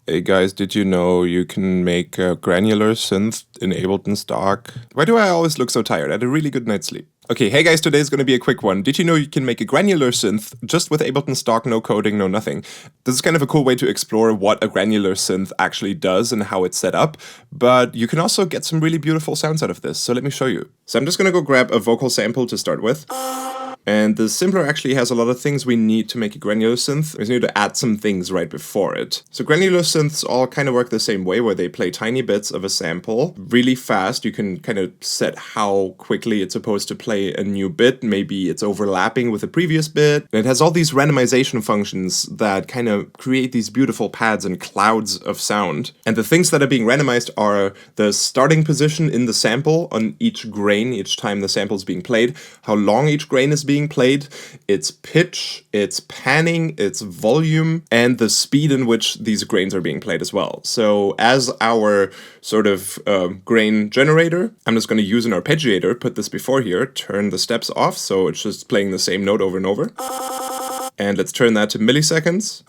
Hey guys, did you know you can make a granular synth in Ableton stock? Why do I always look so tired? I had a really good night's sleep. Okay, hey guys, today's gonna be a quick one. Did you know you can make a granular synth just with Ableton stock, no coding, no nothing? This is kind of a cool way to explore what a granular synth actually does and how it's set up, but you can also get some really beautiful sounds out of this, so let me show you. So I'm just gonna go grab a vocal sample to start with. And the sampler actually has a lot of things we need to make a granular synth. We just need to add some things right before it. So granular synths all kind of work the same way, where they play tiny bits of a sample really fast. You can kind of set how quickly it's supposed to play a new bit. Maybe it's overlapping with a previous bit. And it has all these randomization functions that kind of create these beautiful pads and clouds of sound. And the things that are being randomized are the starting position in the sample on each grain, each time the sample is being played, how long each grain is being played, its pitch, its panning, its volume, and the speed in which these grains are being played as well. So as our sort of grain generator, I'm just going to use an arpeggiator, put this before here, turn the steps off so it's just playing the same note over and over. And let's turn that to milliseconds.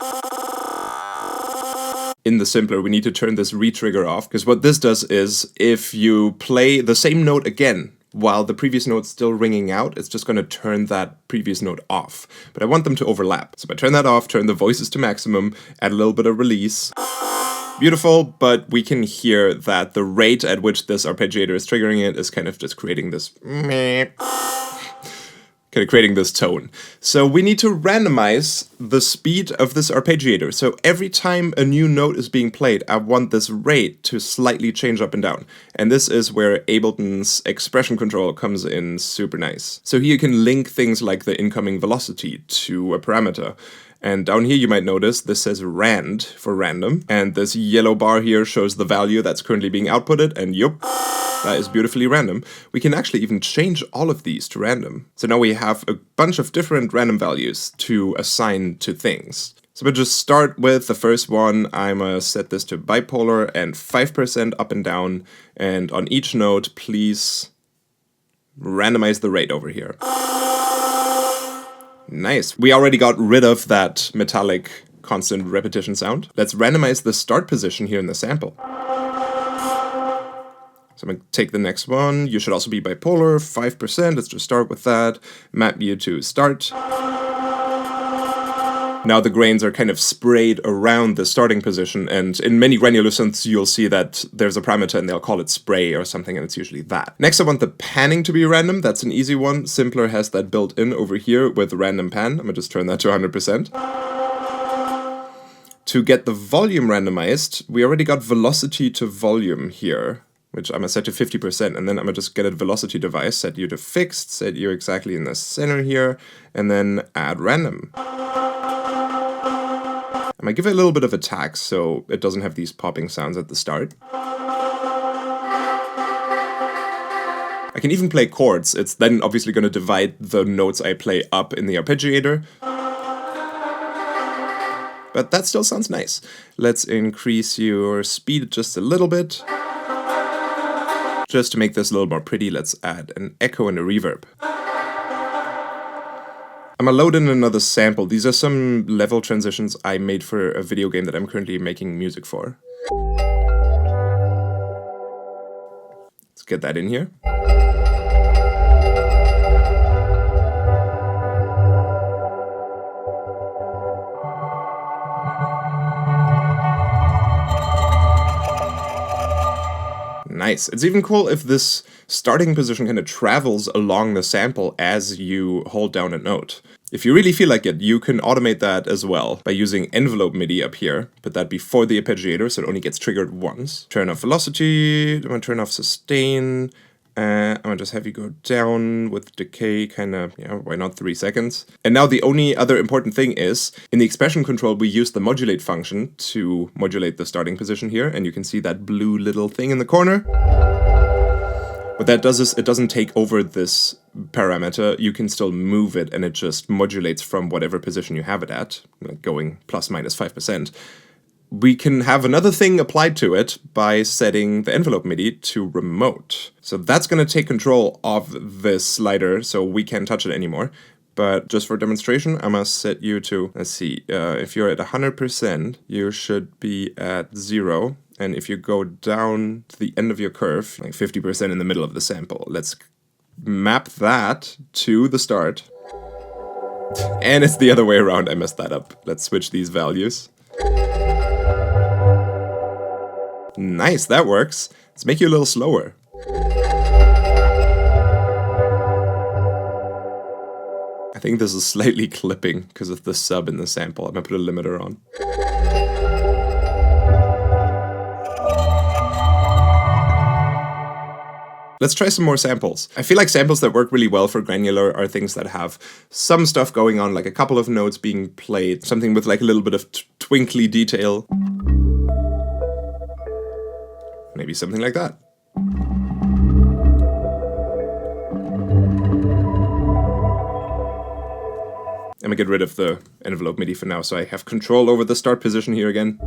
In the simpler, we need to turn this retrigger off, because what this does is if you play the same note again while the previous note's still ringing out, it's just going to turn that previous note off. But I want them to overlap. So if I turn that off, turn the voices to maximum, add a little bit of release. Beautiful, but we can hear that the rate at which this arpeggiator is triggering it is kind of just creating this tone. So we need to randomize the speed of this arpeggiator. So every time a new note is being played, I want this rate to slightly change up and down. And this is where Ableton's expression control comes in super nice. So here you can link things like the incoming velocity to a parameter. And down here you might notice this says rand for random, and this yellow bar here shows the value that's currently being outputted, and yup, that is beautifully random. We can actually even change all of these to random. So now we have a bunch of different random values to assign to things. So we'll just start with the first one. I'm gonna set this to bipolar and 5% up and down, and on each note, please randomize the rate over here. Nice. We already got rid of that metallic constant repetition sound. Let's randomize the start position here in the sample. So I'm going to take the next one. You should also be bipolar, 5%. Let's just start with that. Map you to start. Now the grains are kind of sprayed around the starting position, and in many granular synths you'll see that there's a parameter and they'll call it spray or something, and it's usually that. Next I want the panning to be random. That's an easy one. Simpler has that built in over here with random pan. I'm gonna just turn that to 100%. To get the volume randomized, we already got velocity to volume here, which I'm gonna set to 50%, and then I'm gonna just get a velocity device, set you to fixed, set you exactly in the center here, and then add random. I might give it a little bit of a tax so it doesn't have these popping sounds at the start. I can even play chords. It's then obviously going to divide the notes I play up in the arpeggiator. But that still sounds nice. Let's increase your speed just a little bit. Just to make this a little more pretty, let's add an echo and a reverb. I'm gonna load in another sample. These are some level transitions I made for a video game that I'm currently making music for. Let's get that in here. Nice. It's even cool if this starting position kind of travels along the sample as you hold down a note. If you really feel like it, you can automate that as well by using envelope MIDI up here. Put that before the arpeggiator so it only gets triggered once. Turn off velocity, I'm gonna turn off sustain. I'm gonna just have you go down with decay, why not 3 seconds? And now the only other important thing is, in the expression control we use the modulate function to modulate the starting position here, and you can see that blue little thing in the corner. What that does is it doesn't take over this parameter. You can still move it and it just modulates from whatever position you have it at, like going plus minus 5%. We can have another thing applied to it by setting the envelope MIDI to remote. So that's going to take control of this slider so we can't touch it anymore. But just for demonstration, I must set you to, let's see, if you're at 100%, you should be at 0. And if you go down to the end of your curve, like 50% in the middle of the sample, let's map that to the start. And it's the other way around, I messed that up. Let's switch these values. Nice, that works. Let's make you a little slower. I think this is slightly clipping because of the sub in the sample. I'm gonna put a limiter on. Let's try some more samples. I feel like samples that work really well for granular are things that have some stuff going on, like a couple of notes being played, something with like a little bit of twinkly detail. Maybe something like that. I'm gonna get rid of the envelope MIDI for now, so I have control over the start position here again.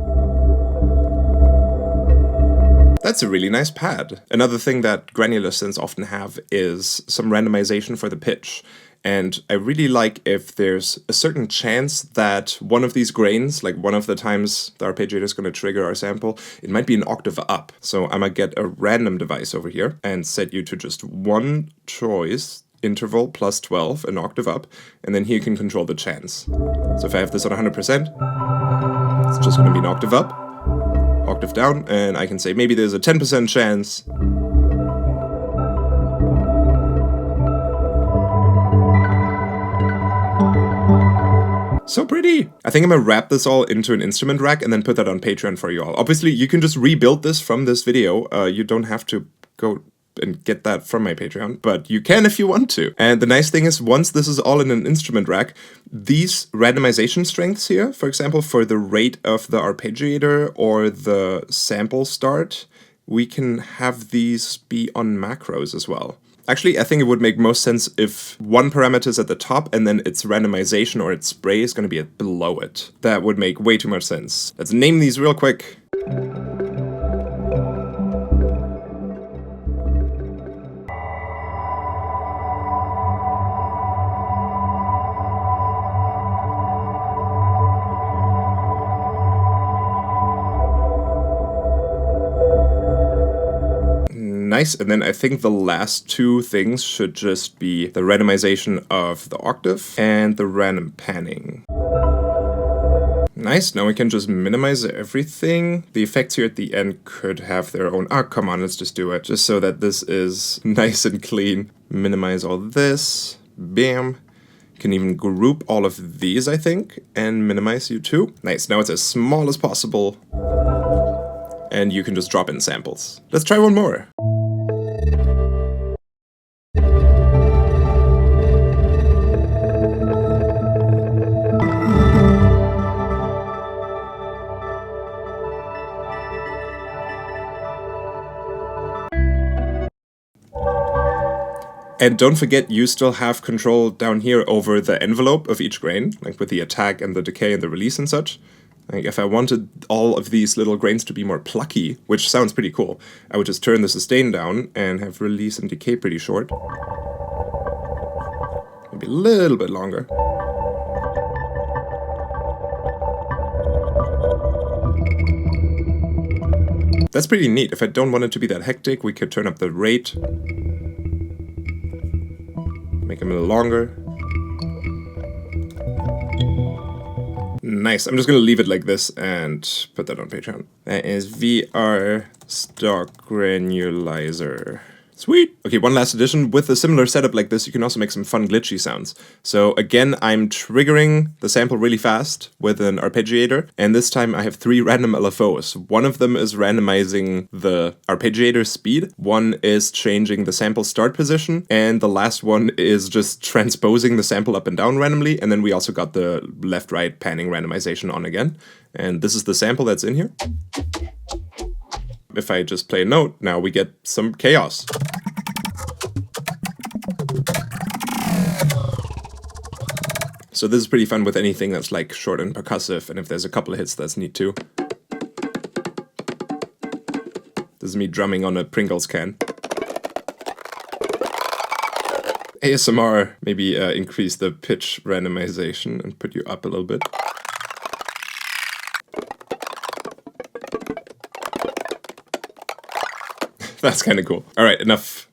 That's a really nice pad. Another thing that granular synths often have is some randomization for the pitch. And I really like if there's a certain chance that one of these grains, like one of the times the arpeggiator is going to trigger our sample, it might be an octave up. So I'm going to get a random device over here and set you to just one choice, interval plus 12, an octave up, and then here you can control the chance. So if I have this on 100%, it's just going to be an octave up, octave down, and I can say maybe there's a 10% chance. So pretty! I think I'm gonna wrap this all into an instrument rack and then put that on Patreon for you all. Obviously, you can just rebuild this from this video. You don't have to go and get that from my Patreon, but you can if you want to. And the nice thing is, once this is all in an instrument rack, these randomization strengths here, for example, for the rate of the arpeggiator or the sample start, we can have these be on macros as well. Actually, I think it would make most sense if one parameter is at the top and then its randomization or its spray is going to be below it. That would make way too much sense. Let's name these real quick. Nice, and then I think the last two things should just be the randomization of the octave and the random panning. Nice, now we can just minimize everything. The effects here at the end could have their own... Ah, come on, let's just do it. Just so that this is nice and clean. Minimize all this. Bam. You can even group all of these, I think, and minimize you too. Nice, now it's as small as possible. And you can just drop in samples. Let's try one more. And don't forget, you still have control down here over the envelope of each grain, like with the attack and the decay and the release and such. Like if I wanted all of these little grains to be more plucky, which sounds pretty cool, I would just turn the sustain down and have release and decay pretty short. Maybe a little bit longer. That's pretty neat. If I don't want it to be that hectic, we could turn up the rate. Make them a little longer. Nice. I'm just going to leave it like this and put that on Patreon. That is VR Stock Granulizer. Sweet! Okay, one last addition. With a similar setup like this, you can also make some fun glitchy sounds. So again, I'm triggering the sample really fast with an arpeggiator, and this time I have 3 random LFOs. One of them is randomizing the arpeggiator speed, one is changing the sample start position, and the last one is just transposing the sample up and down randomly, and then we also got the left-right panning randomization on again. And this is the sample that's in here. If I just play a note, now we get some chaos. So this is pretty fun with anything that's like short and percussive, and if there's a couple of hits, that's neat too. This is me drumming on a Pringles can. ASMR, maybe increase the pitch randomization and put you up a little bit. That's kind of cool. All right, enough.